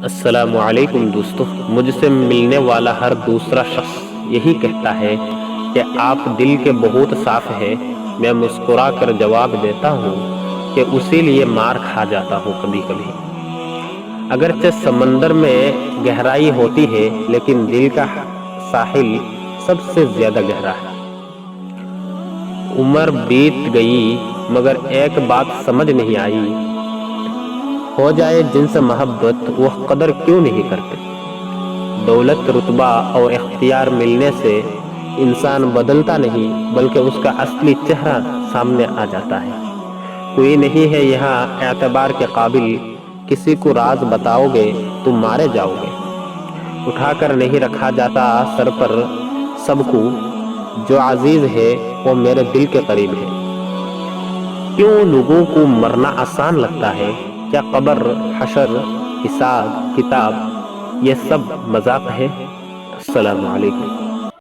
السلام علیکم دوستو، مجھ سے ملنے والا ہر دوسرا شخص یہی کہتا ہے کہ آپ دل کے بہت صاف ہے۔ میں مسکرا کر جواب دیتا ہوں کہ اسی لیے مار کھا جاتا ہوں کبھی کبھی۔ اگرچہ سمندر میں گہرائی ہوتی ہے لیکن دل کا ساحل سب سے زیادہ گہرا ہے۔ عمر بیت گئی مگر ایک بات سمجھ نہیں آئی، ہو جائے جن سے محبت وہ قدر کیوں نہیں کرتے؟ دولت، رتبہ اور اختیار ملنے سے انسان بدلتا نہیں بلکہ اس کا اصلی چہرہ سامنے آ جاتا ہے۔ کوئی نہیں ہے یہاں اعتبار کے قابل، کسی کو راز بتاؤ گے تو مارے جاؤ گے۔ اٹھا کر نہیں رکھا جاتا سر پر سب کو، جو عزیز ہے وہ میرے دل کے قریب ہے۔ کیوں لوگوں کو مرنا آسان لگتا ہے؟ کیا قبر، حشر، حساب کتاب یہ سب مذاق ہے؟ السلام علیکم۔